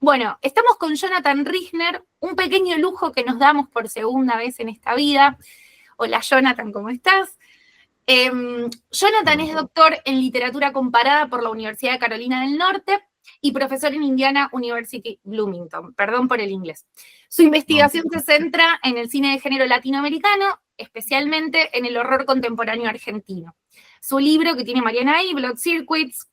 Bueno, estamos con Jonathan Risner, un pequeño lujo que nos damos por segunda vez en esta vida. Hola Jonathan, ¿cómo estás? Jonathan es doctor en literatura comparada por la Universidad de Carolina del Norte y profesor en Indiana University Bloomington. Perdón por el inglés. Su investigación se centra en el cine de género latinoamericano, especialmente en el horror contemporáneo argentino. Su libro, que tiene Mariana ahí, Blood Circuits,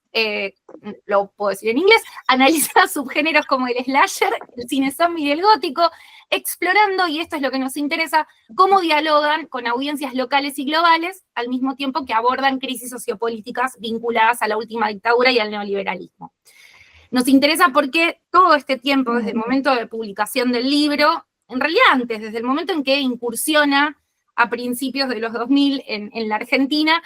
lo puedo decir en inglés, analiza subgéneros como el slasher, el cine zombie y el gótico, explorando, y esto es lo que nos interesa, cómo dialogan con audiencias locales y globales, al mismo tiempo que abordan crisis sociopolíticas vinculadas a la última dictadura y al neoliberalismo. Nos interesa porque todo este tiempo, desde el momento de publicación del libro, en realidad antes, desde el momento en que incursiona a principios de los 2000 en la Argentina,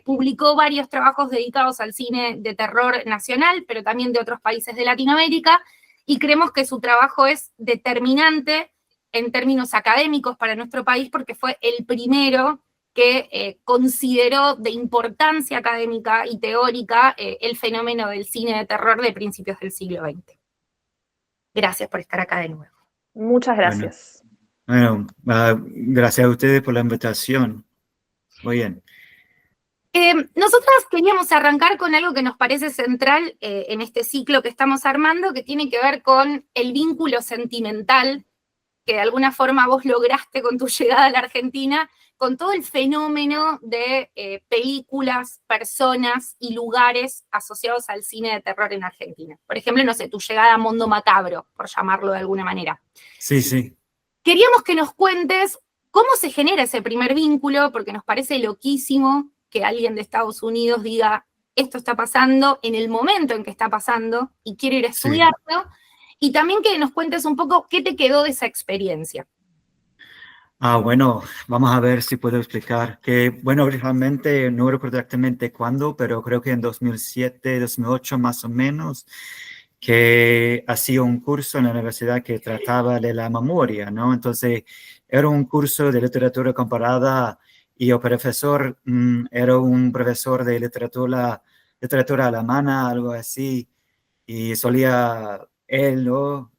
publicó varios trabajos dedicados al cine de terror nacional, pero también de otros países de Latinoamérica, y creemos que su trabajo es determinante en términos académicos para nuestro país porque fue el primero que consideró de importancia académica y teórica el fenómeno del cine de terror de principios del siglo XX. Gracias por estar acá de nuevo. Muchas gracias. Gracias a ustedes por la invitación. Muy bien. Nosotras queríamos arrancar con algo que nos parece central en este ciclo que estamos armando, que tiene que ver con el vínculo sentimental que de alguna forma vos lograste con tu llegada a la Argentina, con todo el fenómeno de películas, personas y lugares asociados al cine de terror en Argentina. Por ejemplo, no sé, tu llegada a Mundo Macabro, por llamarlo de alguna manera. Sí, sí. Queríamos que nos cuentes cómo se genera ese primer vínculo, porque nos parece loquísimo que alguien de Estados Unidos diga, esto está pasando en el momento en que está pasando y quiero ir a estudiarlo, sí. Y también que nos cuentes un poco qué te quedó de esa experiencia. Bueno, vamos a ver si puedo explicar que, bueno, realmente no recuerdo exactamente cuándo, pero creo que en 2007, 2008 más o menos, que hacía un curso en la universidad que trataba de la memoria, ¿no? Entonces, era un curso de literatura comparada y el profesor era un profesor de literatura alemana, algo así, y solía él, ¿no?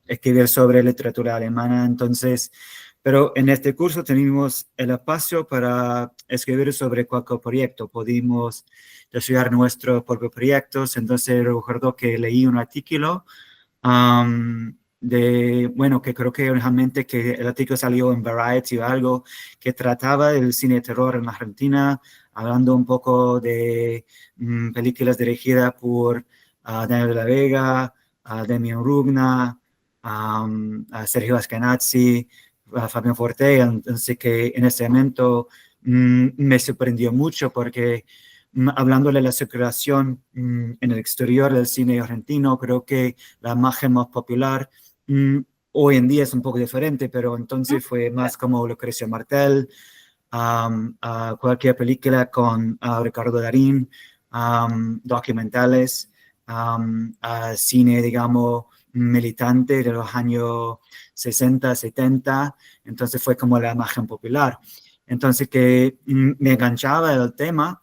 Escribir sobre literatura alemana, entonces, pero en este curso teníamos el espacio para escribir sobre cualquier proyecto, pudimos estudiar nuestros propios proyectos, entonces recuerdo que leí un artículo bueno, que creo que realmente que el artículo salió en Variety o algo, que trataba del cine de terror en Argentina, hablando un poco de películas dirigidas por Daniel de la Vega, Demian Rugna, Sergio Ascanazzi, Fabián Forte, entonces que en ese momento me sorprendió mucho porque hablando de la circulación en el exterior del cine argentino, creo que la imagen más popular hoy en día es un poco diferente, pero entonces fue más como Lucrecia Martel, cualquier película con Ricardo Darín, documentales, cine, digamos, militante de los años 60, 70, entonces fue como la imagen popular. Entonces que me enganchaba el tema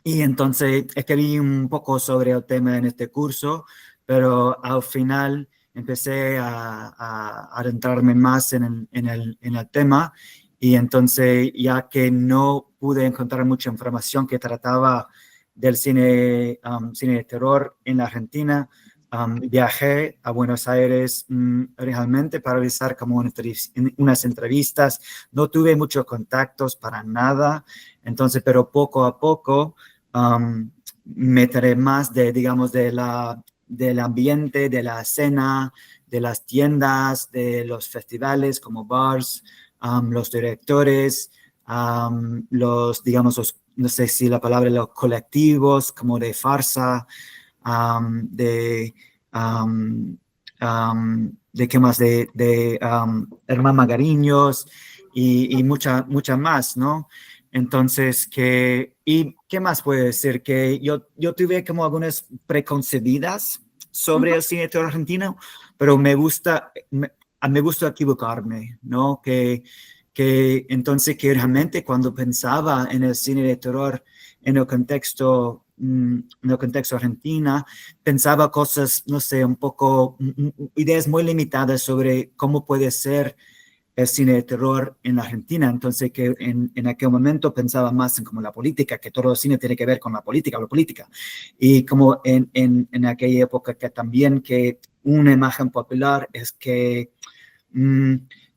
y entonces escribí un poco sobre el tema en este curso, pero al final empecé a adentrarme más en el tema y entonces ya que no pude encontrar mucha información que trataba del cine de terror en la Argentina, viajé a Buenos Aires realmente para realizar como unas entrevistas. No tuve muchos contactos para nada, entonces, pero poco a poco me enteré más de, digamos, del ambiente, de la escena, de las tiendas, de los festivales como bars, los directores, digamos, no sé si la palabra, los colectivos como de farsa, de qué más, de Hermán Magariños y muchas más, ¿no? Entonces, ¿y qué más puedo decir? Que yo tuve como algunas preconcebidas sobre el cine de terror argentino, pero me gusta equivocarme, ¿no? Que entonces que realmente cuando pensaba en el cine de terror en el contexto en el contexto Argentina, pensaba cosas, no sé, un poco, ideas muy limitadas sobre cómo puede ser el cine de terror en la Argentina. Entonces, que en aquel momento pensaba más en como la política, que todo el cine tiene que ver con la política. Y como en aquella época que también que una imagen popular es que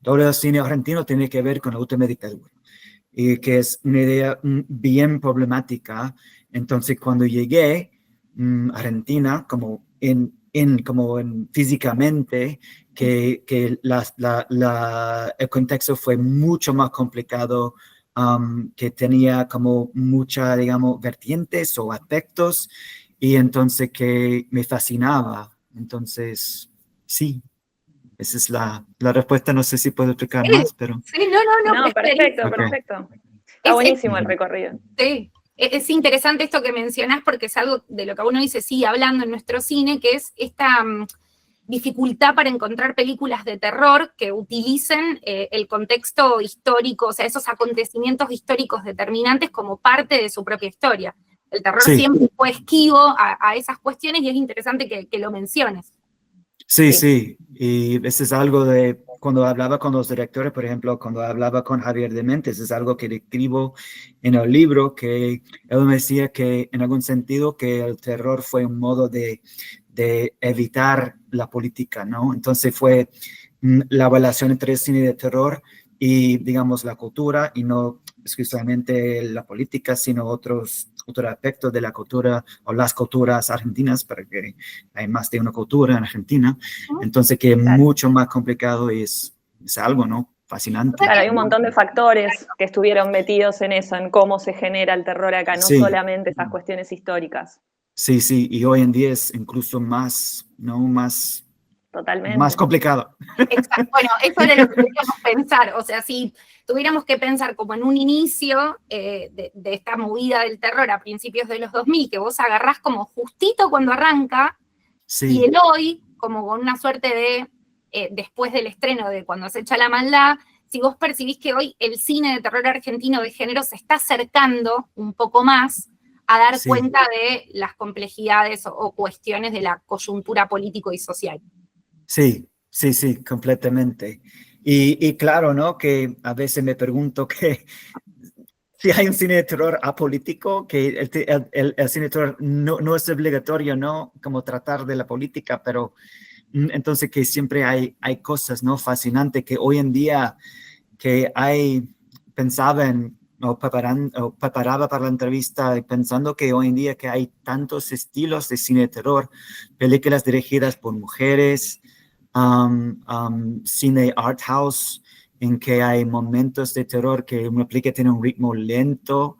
todo el cine argentino tiene que ver con la última dictadura. Y que es una idea bien problemática. Entonces, cuando llegué a Argentina, como físicamente, que el contexto fue mucho más complicado, que tenía como muchas, digamos, vertientes o aspectos, y entonces que me fascinaba. Entonces, sí, esa es la respuesta. No sé si puedo explicar Sí, más, pero... sí, no, No, es perfecto, Ok. perfecto. Está buenísimo el recorrido. Sí, es interesante esto que mencionás porque es algo de lo que uno dice, sigue hablando en nuestro cine, que es esta dificultad para encontrar películas de terror que utilicen el contexto histórico, o sea, esos acontecimientos históricos determinantes como parte de su propia historia. El terror Sí. siempre fue esquivo a esas cuestiones y es interesante que lo menciones. Sí. Y eso es algo de cuando hablaba con los directores, por ejemplo, cuando hablaba con Javier Dementes, es algo que escribo en el libro, que él me decía que en algún sentido que el terror fue un modo de evitar la política, ¿no? Entonces fue la relación entre el cine de terror y, digamos, la cultura, y no exclusivamente la política, sino otros aspectos de la cultura o las culturas argentinas, porque hay más de una cultura en Argentina. Entonces, que es mucho más complicado y es algo, ¿no? Fascinante. Claro, hay un montón de factores que estuvieron metidos en eso, en cómo se genera el terror acá, no solamente esas cuestiones históricas. Sí, y hoy en día es incluso más, ¿no? Totalmente. Más complicado. Exacto. Bueno, eso era lo que queríamos pensar. O sea, si tuviéramos que pensar como en un inicio de esta movida del terror a principios de los 2000, que vos agarrás como justito cuando arranca, y el hoy, como con una suerte de, después del estreno de Cuando acecha la maldad, si vos percibís que hoy el cine de terror argentino de género se está acercando un poco más a dar cuenta de las complejidades o cuestiones de la coyuntura político y social. Sí, completamente. Y claro, ¿no? Que a veces me pregunto que si hay un cine de terror apolítico, que el cine de terror no es obligatorio, ¿no? Como tratar de la política, pero entonces que siempre hay cosas, ¿no? Fascinantes que hoy en día que pensaba o preparaba para la entrevista pensando que hoy en día que hay tantos estilos de cine de terror, películas dirigidas por mujeres, cine art house, en que hay momentos de terror que una película tiene un ritmo lento,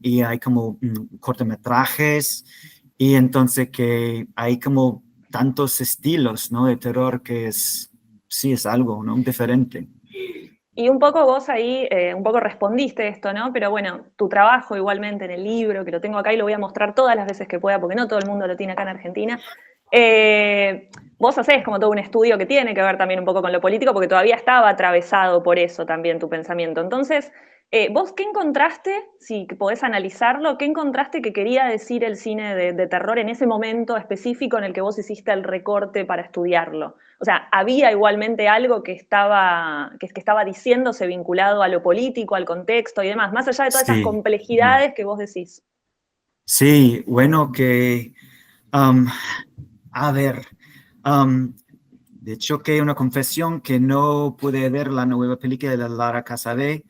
y hay como cortometrajes, y entonces que hay como tantos estilos, ¿no? De terror que sí es algo, ¿no? Diferente. Y un poco vos ahí, un poco respondiste esto, ¿no? Pero bueno, tu trabajo igualmente en el libro, que lo tengo acá y lo voy a mostrar todas las veces que pueda, porque no todo el mundo lo tiene acá en Argentina. Vos hacés como todo un estudio que tiene que ver también un poco con lo político, porque todavía estaba atravesado por eso también tu pensamiento. Entonces, ¿vos qué encontraste, si podés analizarlo, qué encontraste que quería decir el cine de terror en ese momento específico en el que vos hiciste el recorte para estudiarlo? O sea, ¿había igualmente algo que estaba diciéndose vinculado a lo político, al contexto y demás, más allá de todas esas complejidades que vos decís? Sí, bueno, que, a ver, de hecho que una confesión que no pude ver la nueva película de Lara Casabé,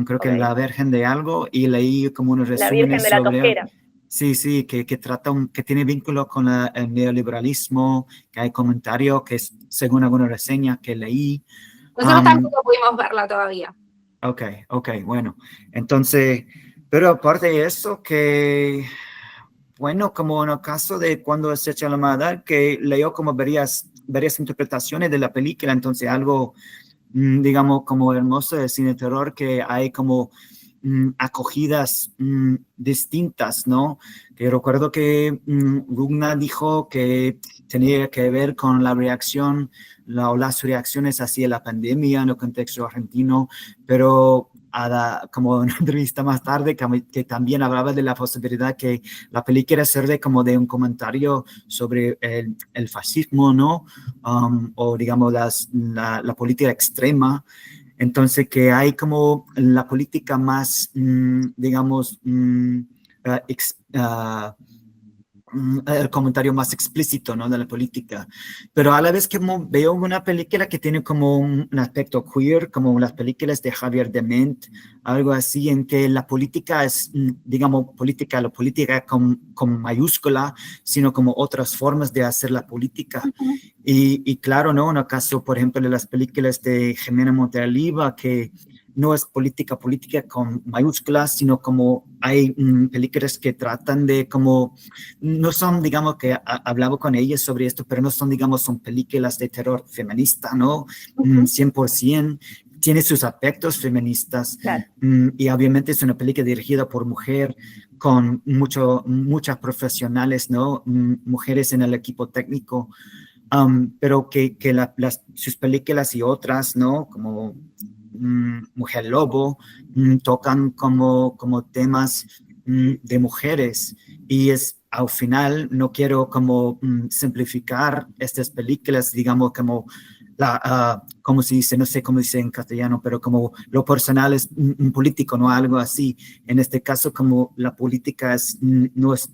creo que La Virgen de algo, y leí como unos resúmenes La Virgen de la Tosquera. Sí, que trata que tiene vínculo con el neoliberalismo, que hay comentarios que según algunas reseñas que leí. Nosotros tampoco pudimos verla todavía. Ok, bueno. Entonces, pero aparte de eso, que, bueno, como en el caso de Cuando se echa la maldad, que leo como varias interpretaciones de la película, entonces algo, digamos, como hermoso del cine de terror, que hay como acogidas distintas, ¿no? Que recuerdo que Rugna dijo que tenía que ver con la reacción o las reacciones hacia la pandemia en el contexto argentino, pero como una entrevista más tarde que también hablaba de la posibilidad que la película sirve como de un comentario sobre el fascismo, ¿no? O digamos la política extrema. Entonces que hay como la política más, digamos, el comentario más explícito, ¿no? De la política. Pero a la vez que veo una película que tiene como un aspecto queer, como las películas de Javier Dement, algo así, en que la política es, digamos, la política con mayúscula, sino como otras formas de hacer la política. Y claro, ¿no? En el caso, por ejemplo, de las películas de Jimena Montealiva, que no es política con mayúsculas, sino como hay películas que tratan de como, no son, digamos, que hablaba con ellas sobre esto, pero no son, digamos, son películas de terror feminista, ¿no? 100%. Tiene sus aspectos feministas. Claro. Y obviamente es una película dirigida por mujer, con muchas profesionales, ¿no? Mujeres en el equipo técnico. Pero que sus películas y otras, ¿no? Como Mujer Lobo, tocan como temas de mujeres. Y al final, no quiero como simplificar estas películas, digamos, como como se dice, no sé cómo dice en castellano, pero como lo personal es un político, no algo así. En este caso, como la política no es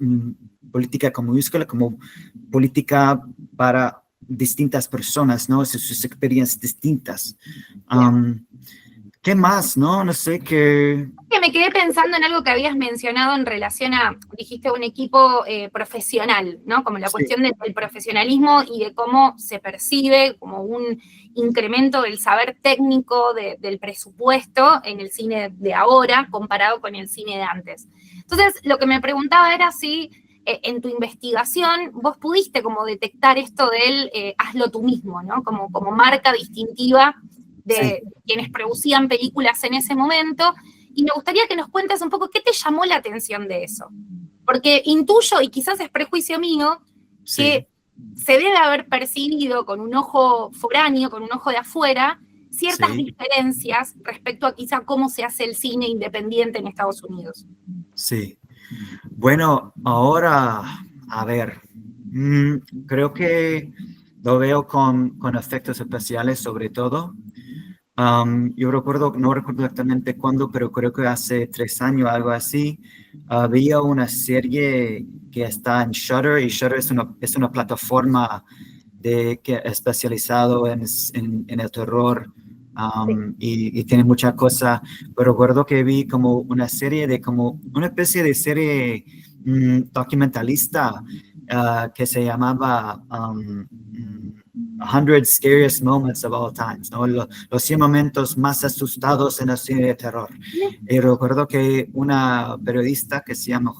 política como mayúscula, como política para distintas personas, ¿no? Sus experiencias distintas. ¿Qué más, no? No sé qué... Que me quedé pensando en algo que habías mencionado en relación a, dijiste, un equipo profesional, ¿no? Como la cuestión del profesionalismo y de cómo se percibe como un incremento del saber técnico del presupuesto en el cine de ahora comparado con el cine de antes. Entonces, lo que me preguntaba era si en tu investigación vos pudiste como detectar esto del hazlo tú mismo, ¿no? Como marca distintiva de quienes producían películas en ese momento. Y me gustaría que nos cuentes un poco qué te llamó la atención de eso. Porque intuyo, y quizás es prejuicio mío, que se debe haber percibido con un ojo foráneo, con un ojo de afuera, ciertas diferencias respecto a quizá cómo se hace el cine independiente en Estados Unidos. Sí. Bueno, ahora, a ver, creo que lo veo con efectos especiales sobre todo. Yo no recuerdo exactamente cuándo, pero creo que hace 3 años, algo así, había una serie que está en Shudder, y Shudder es una plataforma que especializado en el terror, y tiene muchas cosas, pero recuerdo que vi como una serie como una especie de serie documentalista que se llamaba 100 Scariest Moments of All Times, ¿no? Los 100 momentos más asustados en el cine de terror. Y recuerdo que una periodista que se llama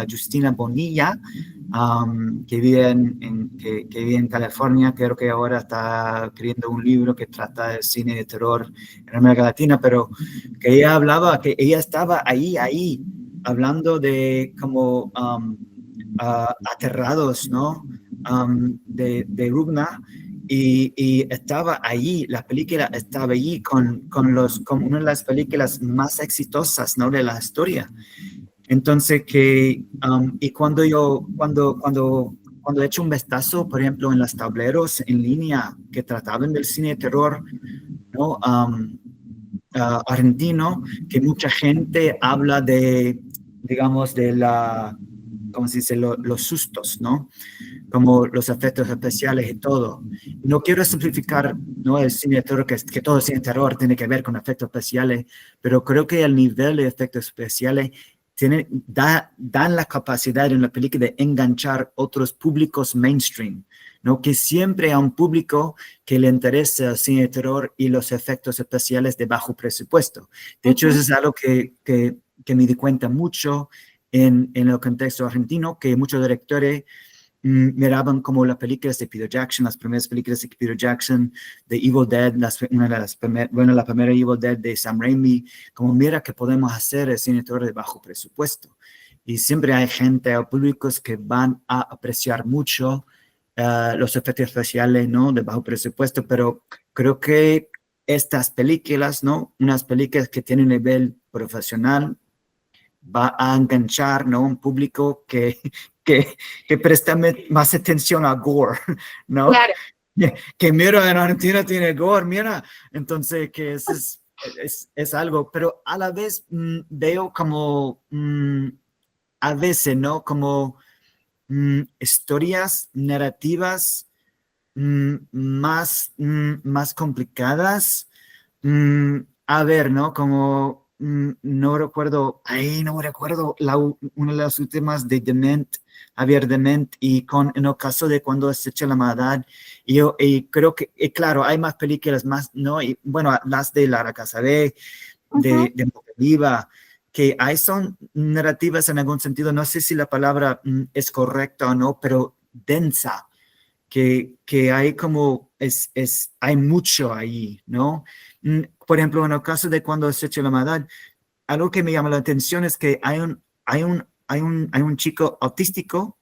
Justina Bonilla, que vive en California, creo que ahora está escribiendo un libro que trata del cine de terror en América Latina, pero que ella hablaba, que ella estaba ahí, hablando de como aterrados, ¿no? De Rubna, y estaba allí, la película estaba allí con una de las películas más exitosas, ¿no? De la historia. Entonces y cuando he hecho un vistazo, por ejemplo, en los tableros en línea que trataban del cine de terror, ¿no? Argentino, que mucha gente habla digamos, ¿cómo se dice? Los sustos, ¿no? Como los efectos especiales y todo. No quiero simplificar, ¿no? El cine de terror, que todo el cine de terror tiene que ver con efectos especiales, pero creo que el nivel de efectos especiales dan la capacidad en la película de enganchar otros públicos mainstream, ¿no? Que siempre hay un público que le interesa el cine de terror y los efectos especiales de bajo presupuesto. De hecho, eso es algo que me di cuenta mucho en el contexto argentino, que muchos directores miraban como las películas de Peter Jackson, las primeras películas de Peter Jackson, de Evil Dead, la primera Evil Dead de Sam Raimi, como mira que podemos hacer el cine de terror de bajo presupuesto. Y siempre hay gente o públicos que van a apreciar mucho los efectos especiales, ¿no? De bajo presupuesto, pero creo que estas películas, ¿no? Unas películas que tienen nivel profesional, va a enganchar, ¿no? Un público que presta más atención a gore, ¿no? Claro. Que mira, en Argentina tiene gore, mira. Entonces, que es algo, pero a la vez veo como, a veces, ¿no? Como historias narrativas más complicadas. A ver, ¿no? Como no recuerdo una de las últimas de Dement, Javier Dement, y en el caso de Cuando acecha la maldad, y creo que, claro, hay más películas más, ¿no? Y bueno, las de Lara Casabé, de Viva, que hay son narrativas en algún sentido, no sé si la palabra es correcta o no, pero densa, que hay como, hay mucho ahí, ¿no? Por ejemplo, en el caso de Cuando acecha la maldad, algo que me llama la atención es que hay un chico autístico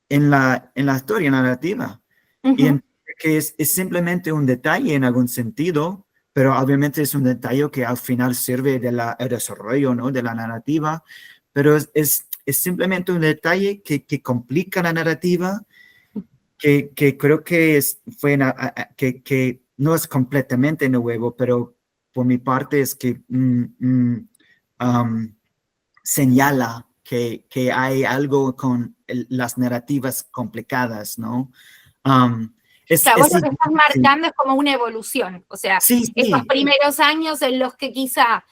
en la historia, en la narrativa, y que es simplemente un detalle en algún sentido, pero obviamente es un detalle que al final sirve del desarrollo, ¿no? De la narrativa, pero es simplemente un detalle que complica la narrativa, que creo que que no es completamente nuevo, pero por mi parte es que señala que hay algo con las narrativas complicadas, ¿no? Claro, vos lo que estás Sí, marcando es como una evolución, o sea, sí, esos primeros años en los que quizá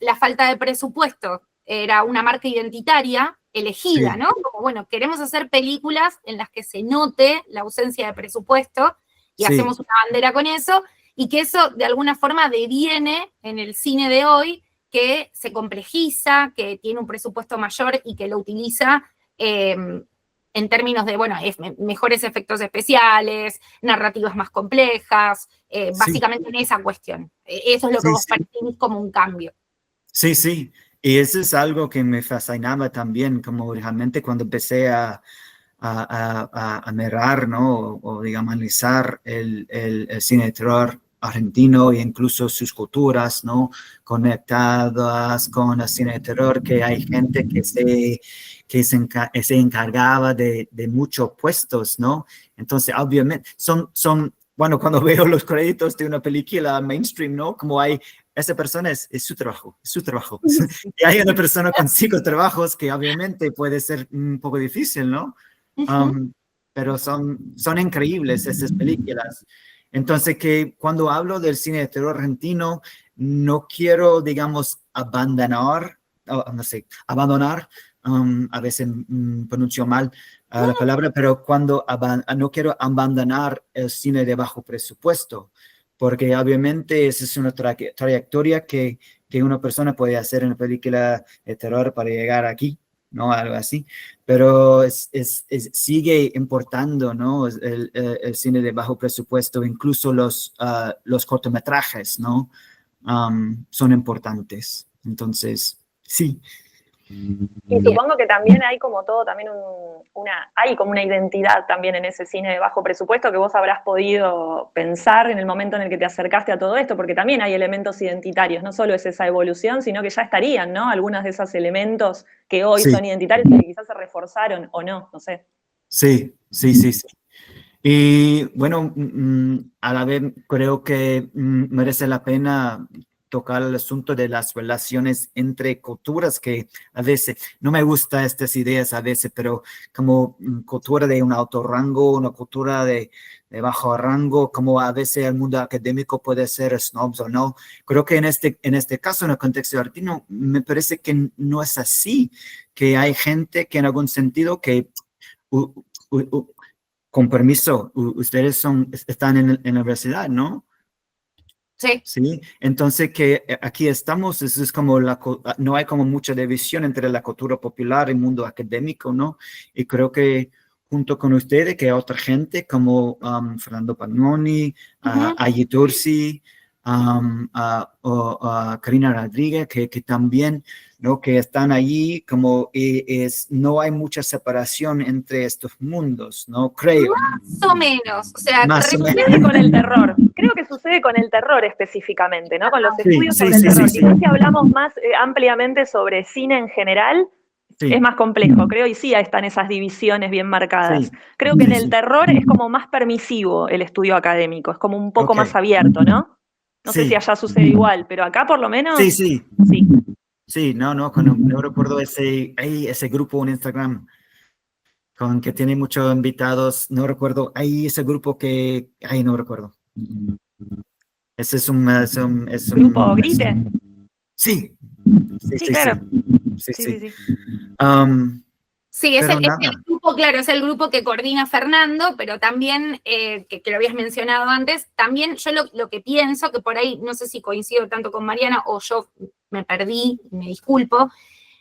la falta de presupuesto era una marca identitaria elegida, sí, ¿no? Como, bueno, queremos hacer películas en las que se note la ausencia de presupuesto y sí, hacemos una bandera con eso, y que eso de alguna forma deviene en el cine de hoy, que se complejiza, que tiene un presupuesto mayor y que lo utiliza en términos de, bueno, mejores efectos especiales, narrativas más complejas, sí, básicamente en esa cuestión. Eso es lo que sí, vos sí, percibís como un cambio. sí, sí. Y eso es algo que me fascinaba también, como realmente cuando empecé a mirar, ¿no? O digamos, analizar el cine de terror argentino e incluso sus culturas, ¿no? Conectadas con el cine de terror, que hay gente que se encargaba de muchos puestos, ¿no? Entonces, obviamente, bueno, cuando veo los créditos de una película mainstream, ¿no? Como hay, esa persona es su trabajo, es su trabajo. Y hay una persona con 5 trabajos que obviamente puede ser un poco difícil, ¿no? Pero son increíbles esas películas. Entonces, que cuando hablo del cine de terror argentino, no quiero, digamos, abandonar, a veces pronuncio mal la palabra, pero no quiero abandonar el cine de bajo presupuesto, porque obviamente esa es una trayectoria que una persona puede hacer en una película de terror para llegar aquí, ¿no? Algo así, pero sigue importando, ¿no? El cine de bajo presupuesto, incluso los cortometrajes, ¿no? Son importantes. Entonces, sí. Y supongo que también hay como todo, también hay como una identidad también en ese cine de bajo presupuesto que vos habrás podido pensar en el momento en el que te acercaste a todo esto, porque también hay elementos identitarios, no solo es esa evolución, sino que ya estarían, ¿no? Algunos de esos elementos que hoy Sí, son identitarios y que quizás se reforzaron o no sé. sí, sí, sí, sí. Y bueno, a la vez creo que merece la pena tocar el asunto de las relaciones entre culturas, que a veces no me gustan estas ideas a veces, pero como cultura de un alto rango, una cultura de bajo rango, como a veces el mundo académico puede ser snobs o no. Creo que en este caso, en el contexto argentino, me parece que no es así, que hay gente que en algún sentido que con permiso, ustedes están en la universidad, ¿no? Sí. Sí, entonces que aquí estamos, eso es como no hay como mucha división entre la cultura popular y el mundo académico, ¿no? Y creo que junto con ustedes, que hay otra gente como Fernando Pagnoni, Ayi Tursi, o Karina Rodríguez, que también ¿no? Que están allí como no hay mucha separación entre estos mundos, ¿no? Creo. Más o menos, o sea, Más o menos. Sucede con el terror. Creo que sucede con el terror específicamente, ¿no? Con los estudios sí, sobre sí, el terror. sí, Quizás si hablamos más ampliamente sobre cine en general, sí, es más complejo, creo, y sí están esas divisiones bien marcadas. sí, Creo que sí, en el sí. terror es como más permisivo el estudio académico, es como un poco Ok. más abierto, ¿no? No sé si Sí, allá sucede igual, pero acá por lo menos sí, sí, sí. sí, no recuerdo ese grupo en Instagram con que tiene muchos invitados, no recuerdo, hay ese grupo no recuerdo. Ese ¿Grupo Grite? sí, sí, Sí, sí, sí, claro. sí, Sí, sí, sí. sí. Sí, es Pero es el nada, grupo, claro, es el grupo que coordina Fernando, pero también, que lo habías mencionado antes, también yo lo que pienso, que por ahí no sé si coincido tanto con Mariana o yo me perdí, me disculpo,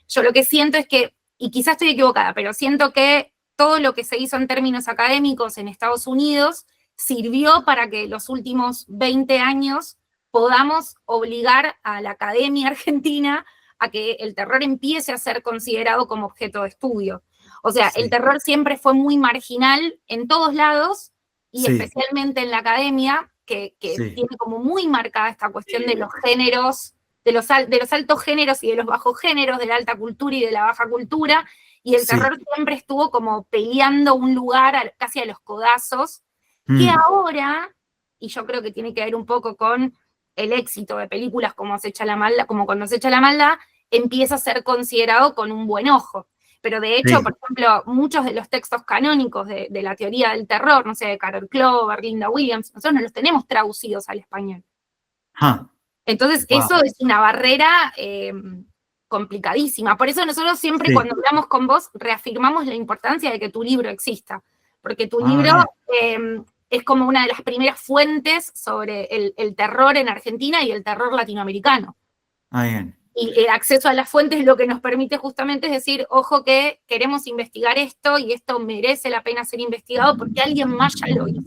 yo lo que siento es que, y quizás estoy equivocada, pero siento que todo lo que se hizo en términos académicos en Estados Unidos sirvió para que los últimos 20 años podamos obligar a la academia argentina a que el terror empiece a ser considerado como objeto de estudio. O sea, el sí, terror siempre fue muy marginal en todos lados y sí, especialmente en la academia, que sí, tiene como muy marcada esta cuestión de los géneros, de los altos géneros y de los bajos géneros, de la alta cultura y de la baja cultura, y el sí. terror siempre estuvo como peleando un lugar casi a los codazos, que Mm, ahora, y yo creo que tiene que ver un poco con el éxito de películas como Acecha la Maldad, como Cuando acecha la maldad, empieza a ser considerado con un buen ojo. Pero de hecho, sí, por ejemplo, muchos de los textos canónicos de la teoría del terror, no sé, de Carol Clover, Linda Williams, nosotros no los tenemos traducidos al español. huh, Entonces, wow, eso es una barrera complicadísima. Por eso nosotros siempre sí, cuando hablamos con vos reafirmamos la importancia de que tu libro exista, porque tu libro bien, es como una de las primeras fuentes sobre el terror en Argentina y el terror latinoamericano. bien. Y el acceso a las fuentes lo que nos permite justamente es decir, ojo que queremos investigar esto y esto merece la pena ser investigado porque alguien más ya lo hizo.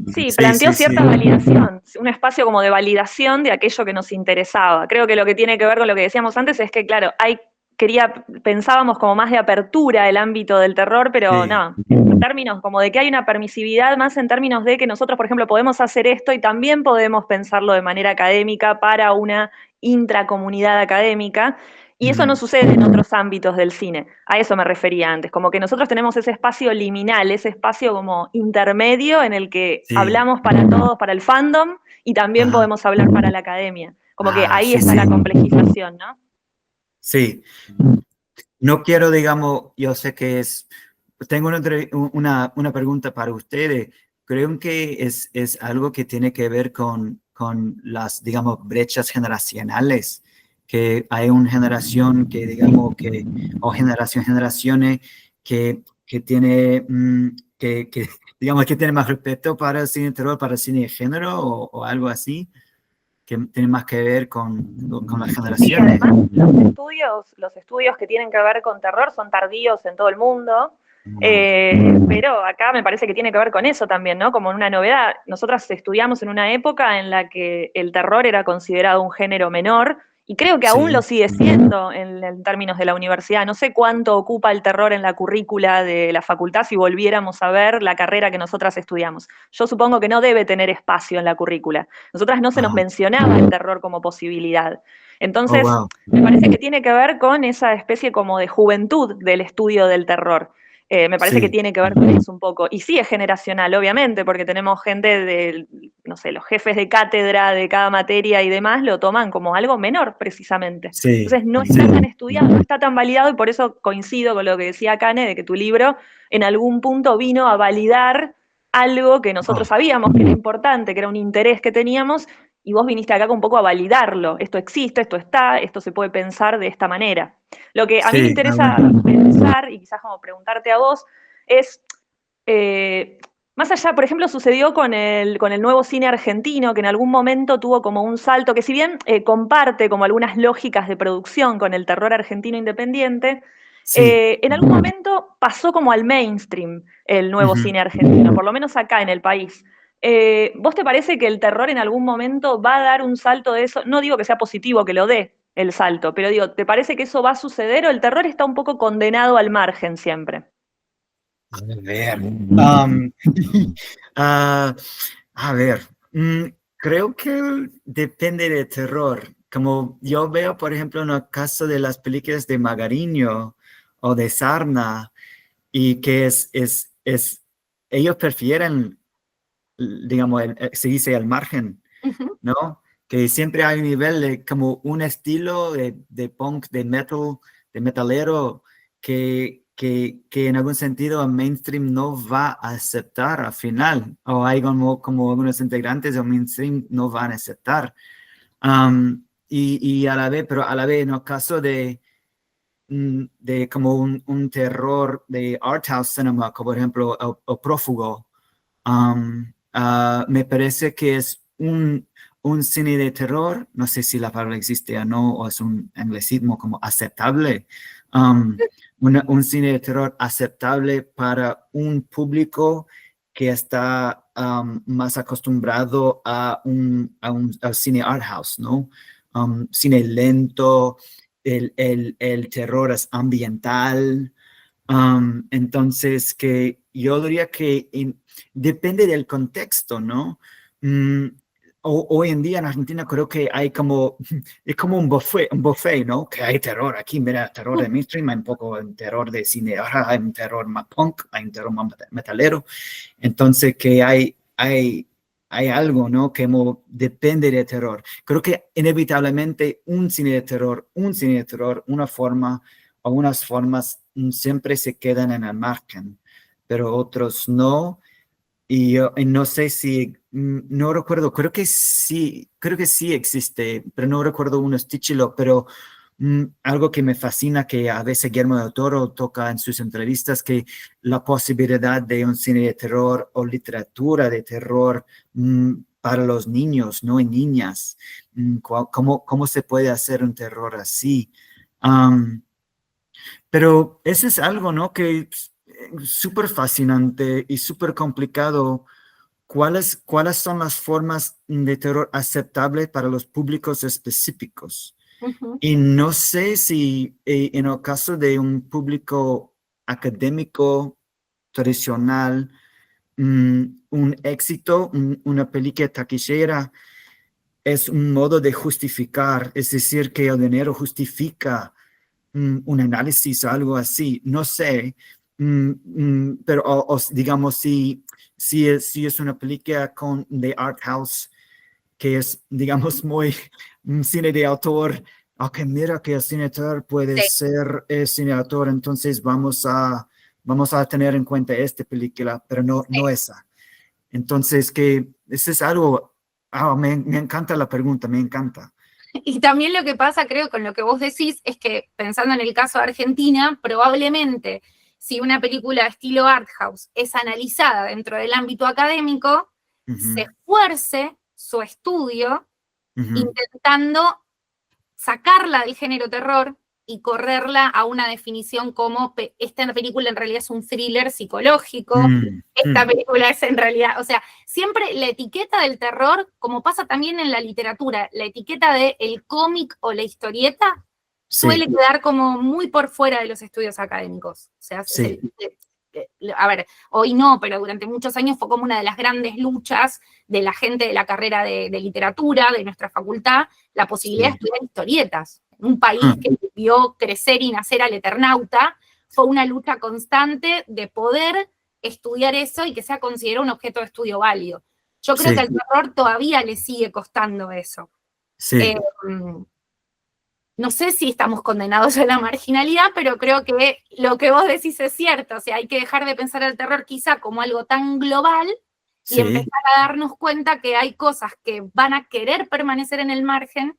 Sí, Sí, planteó sí, cierta sí, validación, un espacio como de validación de aquello que nos interesaba. Creo que lo que tiene que ver con lo que decíamos antes es que, claro, pensábamos como más de apertura el ámbito del terror, pero sí, no, en términos como de que hay una permisividad más en términos de que nosotros, por ejemplo, podemos hacer esto y también podemos pensarlo de manera académica para una intracomunidad académica. Y eso no sucede en otros ámbitos del cine. A eso me refería antes, como que nosotros tenemos ese espacio liminal, ese espacio como intermedio en el que sí, hablamos para todos, para el fandom, y también ajá, podemos hablar para la academia. Como que ahí sí, está la sí, complejización, ¿no? sí. No quiero, digamos, yo sé que tengo una pregunta para ustedes. Creo que es algo que tiene que ver con las, digamos, brechas generacionales, que hay una generación que, digamos, o generaciones que tiene, digamos, que tiene más respeto para el cine de terror, para el cine de género o algo así, que tiene más que ver con las Sí, generaciones. además los estudios que tienen que ver con terror son tardíos en todo el mundo, pero acá me parece que tiene que ver con eso también, ¿no? Como una novedad. Nosotras estudiamos en una época en la que el terror era considerado un género menor, y creo que aún lo Sí, sigue siendo en términos de la universidad. No sé cuánto ocupa el terror en la currícula de la facultad si volviéramos a ver la carrera que nosotras estudiamos. Yo supongo que no debe tener espacio en la currícula. Nosotras no se nos ajá. mencionaba el terror como posibilidad. Oh, Entonces, wow. me parece que tiene que ver con esa especie como de juventud del estudio del terror. Me parece que Sí, tiene que ver con eso un poco. Y sí es generacional, obviamente, porque tenemos gente de, no sé, los jefes de cátedra de cada materia y demás lo toman como algo menor, precisamente. sí, Entonces no está sí. tan estudiado, no está tan validado, y por eso coincido con lo que decía Kane, de que tu libro en algún punto vino a validar algo que nosotros Oh, sabíamos que era importante, que era un interés que teníamos, y vos viniste acá un poco a validarlo. Esto existe, esto está, esto se puede pensar de esta manera. Lo que a mí me sí, interesa bueno. pensar, y quizás como preguntarte a vos, es, más allá, por ejemplo, sucedió con el nuevo cine argentino, que en algún momento tuvo como un salto, que si bien comparte como algunas lógicas de producción con el terror argentino independiente, Sí. en algún momento pasó como al mainstream el nuevo Ujú. cine argentino, por lo menos acá en el país. ¿Vos te parece que el terror en algún momento va a dar un salto de eso? No digo que sea positivo que lo dé, el salto. Pero digo, ¿te parece que eso va a suceder o el terror está un poco condenado al margen siempre? A ver, ah, a ver, creo que depende de terror. Como yo veo, por ejemplo, en el caso de las películas de Magariño o de Sarna, y que ellos prefieren, digamos, se dice al margen, ¿no? Que siempre hay un nivel de como un estilo de punk, de metal, de metalero, que en algún sentido el mainstream no va a aceptar al final, o hay como algunos integrantes del mainstream no van a aceptar. Y a la vez, pero a la vez en el caso de como un terror de art house cinema, como por ejemplo el Prófugo, me parece que es un cine de terror, no sé si la palabra existe o no, o es un anglicismo como aceptable, un cine de terror aceptable para un público que está más acostumbrado al cine art house, ¿no? Cine lento, el terror es ambiental. Entonces, que yo diría que depende del contexto, ¿no? Mm, hoy en día en Argentina creo que hay como, es como un buffet, ¿no? Que hay terror aquí, mira, terror de mainstream, hay un poco de terror de cine, ahora hay un terror más punk, hay un terror más metalero. Entonces, que hay algo, ¿no? Que depende de terror. Creo que inevitablemente un cine de terror, una forma o unas formas siempre se quedan en el margen, pero otros no. Y yo no sé si, no recuerdo, creo que sí existe, pero no recuerdo un título, pero algo que me fascina que a veces Guillermo del Toro toca en sus entrevistas, que la posibilidad de un cine de terror o literatura de terror para los niños, no en niñas. ¿Cómo se puede hacer un terror así? Pero eso es algo, ¿no? Que es súper fascinante y súper complicado. ¿Cuáles son las formas de terror aceptables para los públicos específicos? Y no sé si en el caso de un público académico tradicional, un éxito, una película taquillera, es un modo de justificar, es decir, que el dinero justifica un análisis o algo así, no sé, pero digamos, si es una película de art house que es, digamos, muy cine de autor, aunque mira que el cine de autor puede Sí. ser cine de autor, entonces vamos a tener en cuenta esta película, pero no esa. Entonces, que eso es algo, me encanta la pregunta, me encanta. Y también lo que pasa, creo, con lo que vos decís, es que pensando en el caso de Argentina, probablemente si una película de estilo art house es analizada dentro del ámbito académico, se esfuerce su estudio intentando sacarla del género terror y correrla a una definición como esta película en realidad es un thriller psicológico, esta película es en realidad, o sea, siempre la etiqueta del terror, como pasa también en la literatura, la etiqueta de el cómic o la historieta suele quedar como muy por fuera de los estudios académicos. O sea, a ver, hoy no, pero durante muchos años fue como una de las grandes luchas de la gente de la carrera de literatura, de nuestra facultad, la posibilidad de estudiar historietas. Un país que vio crecer y nacer al Eternauta, fue una lucha constante de poder estudiar eso y que sea considerado un objeto de estudio válido. Yo creo que al terror todavía le sigue costando eso. No sé si estamos condenados a la marginalidad, pero creo que lo que vos decís es cierto. O sea, hay que dejar de pensar el terror quizá como algo tan global y empezar a darnos cuenta que hay cosas que van a querer permanecer en el margen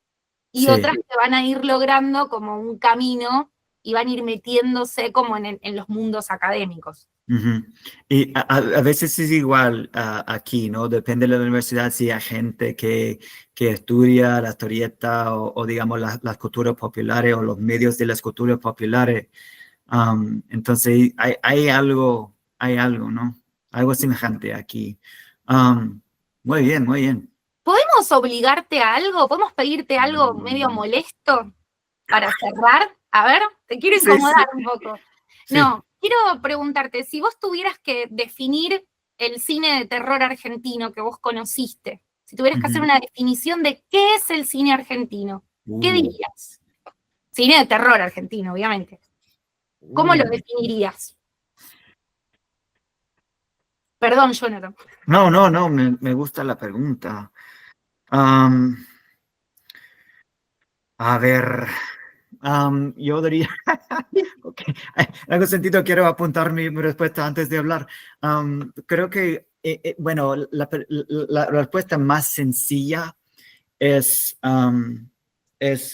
y otras que van a ir logrando como un camino y van a ir metiéndose como en los mundos académicos. Y a veces es igual aquí, ¿no? Depende de la universidad si hay gente que estudia la historieta o digamos, las culturas populares o los medios de las culturas populares. Entonces, hay algo, ¿no? Algo semejante aquí. Muy bien, muy bien. ¿Podemos obligarte a algo? ¿Podemos pedirte algo medio molesto? para cerrar, a ver, te quiero incomodar un poco. Sí. No, quiero preguntarte, si vos tuvieras que definir el cine de terror argentino que vos conociste, si tuvieras que hacer una definición de qué es el cine argentino, ¿qué dirías? Cine de terror argentino, obviamente. ¿Cómo lo definirías? Perdón, Jonathan. No, me gusta la pregunta. A ver, yo diría, okay, en algún sentido quiero apuntar mi respuesta antes de hablar. Creo que, bueno, la respuesta más sencilla es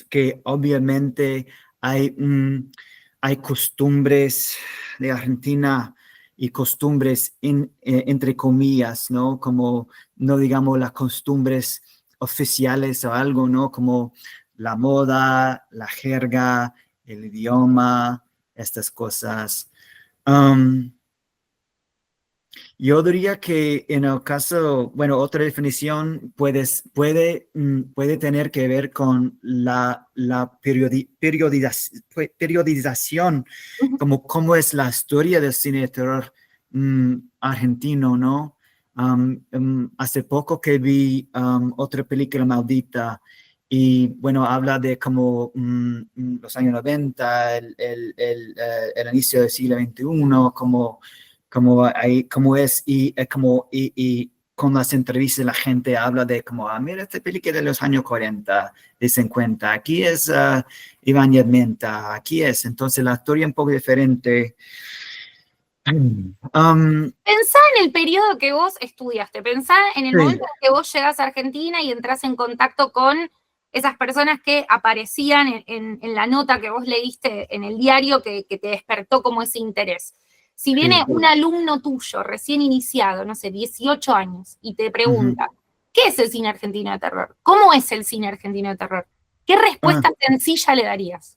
que obviamente hay costumbres de Argentina y costumbres entre comillas, ¿no? Como, no digamos las costumbres oficiales o algo, ¿no? Como la moda, la jerga, el idioma, estas cosas. Yo diría que en el caso, bueno, otra definición puede tener que ver con la periodización, como cómo es la historia del cine de terror argentino, ¿no? Hace poco que vi otra película maldita y, bueno, habla de como los años 90, el inicio del siglo XXI, como es, y con las entrevistas la gente habla de como, mira, esta película de los años 40, de 50, aquí es Iván Yedmenta, aquí es, entonces la historia un poco diferente. Pensá en el periodo que vos estudiaste, pensá en el Sí. momento en que vos llegás a Argentina y entrás en contacto con esas personas que aparecían en la nota que vos leíste en el diario que te despertó como ese interés. Si viene un alumno tuyo recién iniciado, no sé, 18 años, y te pregunta, ¿qué es el cine argentino de terror? ¿Cómo es el cine argentino de terror? ¿Qué respuesta sencilla le darías?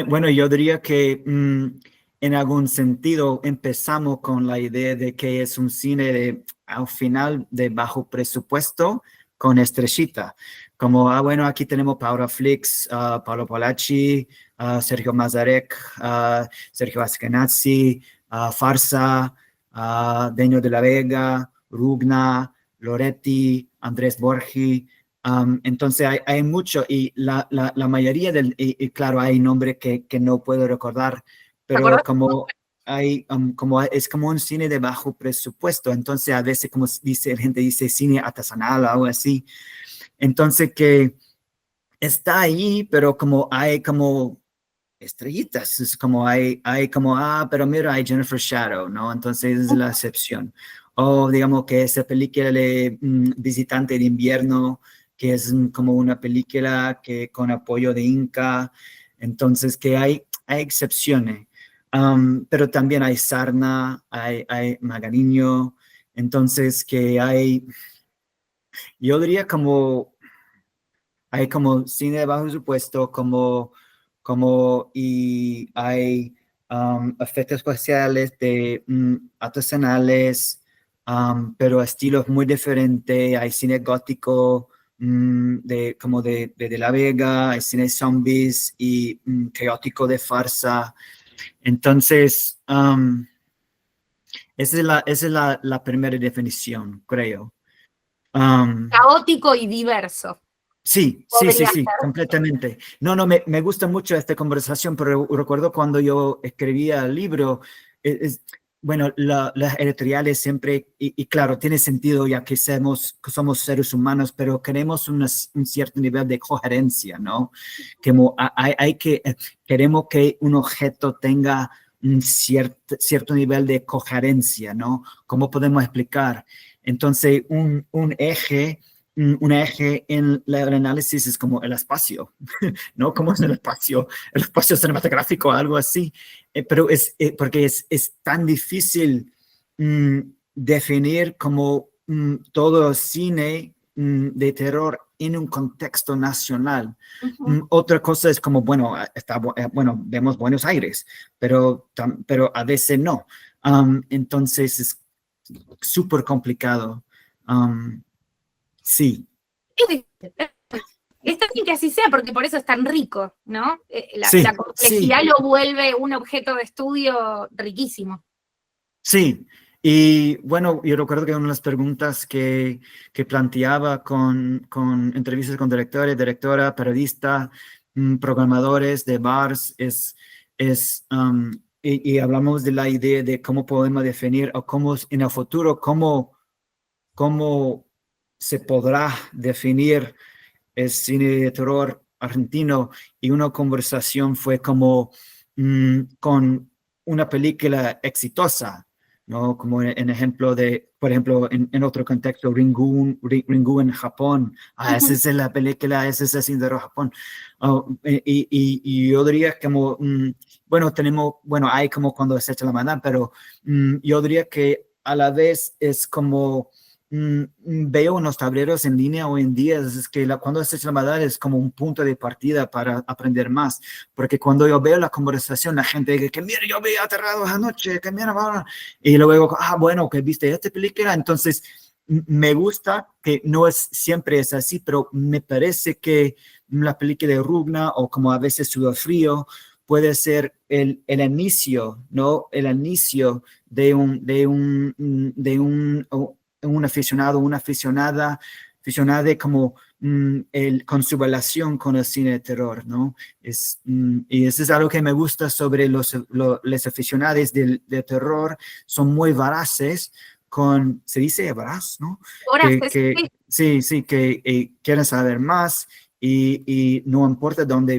Bueno, yo diría que en algún sentido empezamos con la idea de que es un cine al final de bajo presupuesto con estrellita. Como, bueno, aquí tenemos Paula Flix, Paolo Polacci, Sergio Mazarek, Sergio Askenazzi, Farsa, Deño de la Vega, Rugna, Loretti, Andrés Borgi. Entonces hay mucho y la mayoría y claro, hay nombres que no puedo recordar, pero como es como un cine de bajo presupuesto, entonces a veces como dice, la gente dice cine artesanal o algo así, entonces que está ahí, pero como hay como estrellitas, es como hay como, pero mira, hay Jennifer Shadow, ¿no? Entonces es la excepción. O digamos que esa película de Visitante de Invierno, que es como una película que con apoyo de Inca, entonces que hay excepciones. Pero también hay Sarna, hay Magariño, entonces que yo diría como hay como cine de bajo presupuesto, y hay efectos especiales artesanales, pero estilos muy diferentes. Hay cine gótico de La Vega, hay cine zombies y caótico de farsa. Entonces, esa es la primera definición, creo. Caótico y diverso. Sí, Podría ser. completamente. No, me gusta mucho esta conversación, pero recuerdo cuando yo escribía el libro, bueno, las editoriales siempre, y claro, tiene sentido ya que somos seres humanos, pero queremos un cierto nivel de coherencia, ¿no? Como queremos que un objeto tenga un cierto nivel de coherencia, ¿no? ¿Cómo podemos explicar? Entonces, un eje en el análisis es como el espacio, ¿no? ¿Cómo es el espacio cinematográfico, algo así? Pero porque es tan difícil definir como todo cine de terror en un contexto nacional. Otra cosa es como, bueno, bueno, vemos Buenos Aires, pero a veces no. Entonces es súper complicado. Sí. Está bien que así sea, porque por eso es tan rico, ¿no? Sí, La complejidad sí, lo vuelve un objeto de estudio riquísimo. sí. Y bueno, yo recuerdo que una de las preguntas que planteaba con entrevistas con directores, directora, periodista, programadores de bars, y hablamos de la idea de cómo podemos definir o cómo en el futuro, cómo se podrá definir el cine de terror argentino, y una conversación fue como con una película exitosa, ¿no? Como en ejemplo de, por ejemplo, en otro contexto, Ringu en Japón. Esa es la película, ese es el cine de terror Japón. Y yo diría como, bueno, hay como cuando se echa la mano, pero yo diría que a la vez es como veo en los tableros en línea hoy en día, es que cuando haces la maldad es como un punto de partida para aprender más, porque cuando yo veo la conversación, la gente dice que mira, yo vi aterrado anoche, que mira, y luego, bueno, que viste esta película, entonces me gusta que no es siempre es así, pero me parece que la película de Rugna o como a veces Sudor Frío puede ser el inicio, ¿no? El inicio un aficionado, una aficionada como con su relación con el cine de terror, ¿no? Y eso es algo que me gusta sobre los aficionados de terror, son muy veraces se dice veraz, ¿no? Ahora, Sí, sí, que quieren saber más y no importa dónde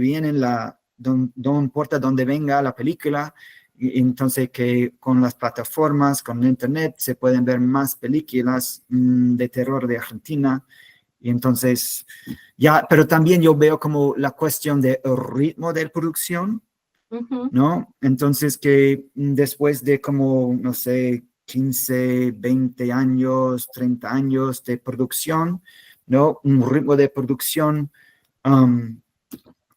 no importa dónde venga la película. Entonces que con las plataformas, con internet, se pueden ver más películas de terror de Argentina. Y entonces, pero también yo veo como la cuestión del ritmo de producción, ¿no? Entonces que después de como, no sé, 15, 20 años, 30 años de producción, ¿no? Un ritmo de producción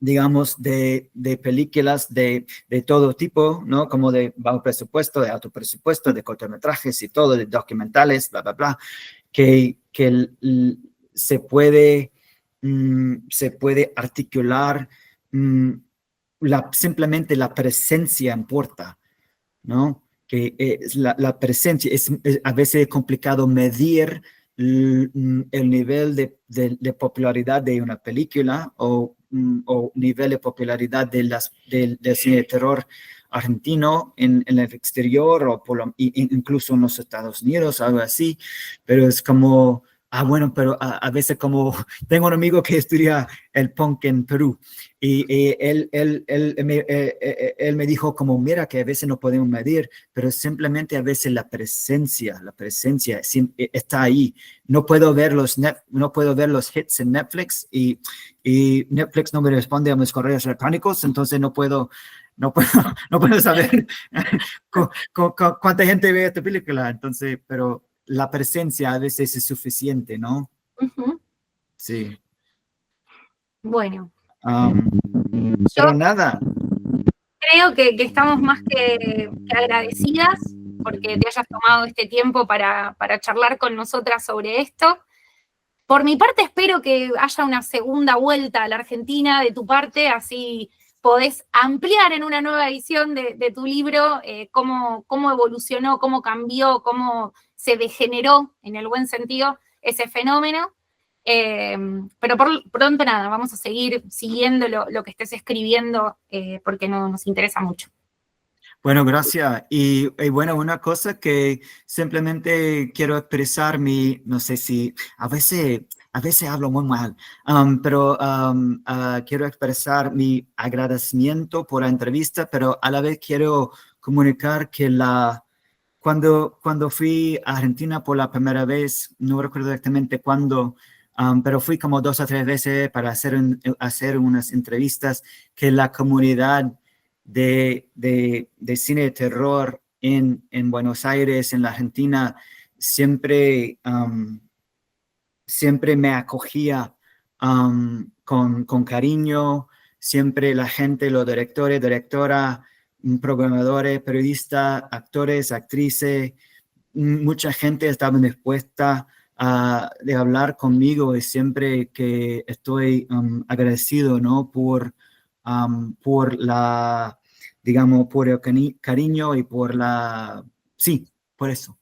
digamos, de películas de todo tipo, ¿no? Como de bajo presupuesto, de alto presupuesto, de cortometrajes y todo, de documentales, bla, bla, bla, que se puede articular, simplemente la presencia importa, ¿no? Que la presencia es a veces complicado medir el nivel de popularidad de una película o nivel de popularidad del cine de terror argentino en el exterior o incluso en los Estados Unidos, algo así, pero es como, bueno, pero a veces como tengo un amigo que estudia el punk en Perú y él me dijo como, mira que a veces no podemos medir, pero simplemente a veces la presencia está ahí. No puedo ver los hits en Netflix y Netflix no me responde a mis correos electrónicos, entonces no puedo no puedo saber cuánta gente ve esta película, entonces, pero la presencia a veces es suficiente, ¿no? Sí. Bueno, Pero yo nada. creo que estamos más que agradecidas porque te hayas tomado este tiempo para charlar con nosotras sobre esto. Por mi parte, espero que haya una segunda vuelta a la Argentina de tu parte, así podés ampliar en una nueva edición de tu libro cómo evolucionó, cómo cambió, cómo se degeneró, en el buen sentido, ese fenómeno. Pero por pronto nada, vamos a seguir siguiendo lo que estés escribiendo porque nos interesa mucho. Bueno, gracias. Y bueno, una cosa que simplemente quiero expresar no sé si a veces hablo muy mal, pero quiero expresar mi agradecimiento por la entrevista, pero a la vez quiero comunicar que cuando fui a Argentina por la primera vez, no recuerdo exactamente cuándo, pero fui como 2 o 3 veces para hacer unas entrevistas, que la comunidad de cine de terror en Buenos Aires, en la Argentina, siempre, siempre me acogía con cariño, siempre la gente, los directores, directoras, programadores, periodistas, actores, actrices, mucha gente estaba dispuesta de hablar conmigo y siempre que estoy agradecido, ¿no? Por digamos, por el cariño y por sí, por eso.